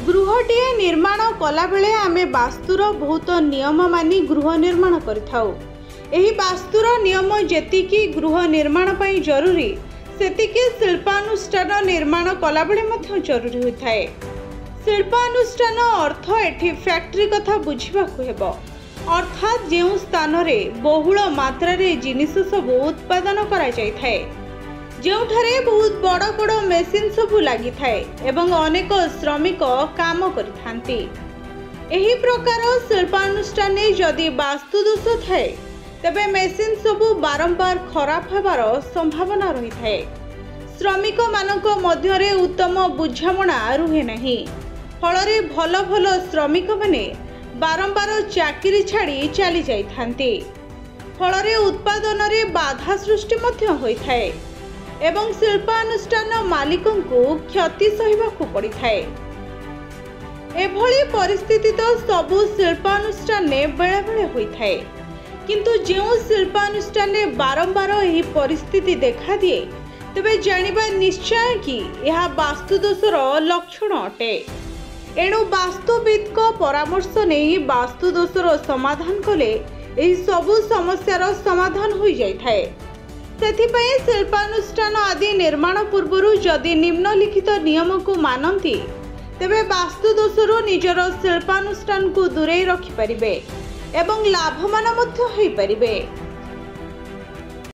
गृहटीए निर्माण कला बेले आमे वास्तुर बहुत नियम मानी गृह निर्माण करिथाउ। एही वास्तुर नियम जेतिकी गृह निर्माण पई जरूरी सेतिकी शिल्पानुष्ठान निर्माण कला बेले मध्य जरूरी होइथाए। शिल्पानुष्ठान अर्थ एठी फैक्ट्री कथा बुझिबाकु हेबो, अर्थात जेउ स्थान रे बहुल मात्रा रे जिनिस सब उत्पादन करा जाय थाए, जोठारे बहुत बड़ बड़ मेसिन सबू लगी थाए एवं अनेक श्रमिक काम करिथांती। एही प्रकार शिल्पानुष्ठान जदि वास्तु दोष थाए तेबे मेसिन सबू बारंबार खराब होबार संभावना रही थाए। श्रमिक मानक मध्यरे उत्तम बुझामणा रुहे नहीं, फलरे भल भल श्रमिक माने बारंबार चाकरी छाड़ी चली जाइथांती। फलरे उत्पादन रे बाधा सृष्टि मध्य होई थाए एवं शिल्पानुष्ठान मालिकों को क्षति सहिबाकु पड़ी थाए। एभली परिस्थिति तो सबु शिल्पानुष्ठान बेले बेले होई थाए, किंतु जो शिल्पानुष्ठान बारंबार यही परिस्थिति देखा दिए तेबे जानिबा निश्चय कि यह वास्तुदोषर लक्षण अटे। एणु वास्तुविद को परामर्श नहीं वास्तुदोषर समाधान कले एही सबु समस्यार समाधान होई जाय थाए। सेथिपई शिल्पानुष्ठान आदि निर्माण पूर्व जदि निम्नलिखित नियम को मानती तेबे वास्तुदोषरु निजर शिल्पानुष्ठान को दूरे रखिपारिबे एवं लाभवान मध्य होई पारिबे।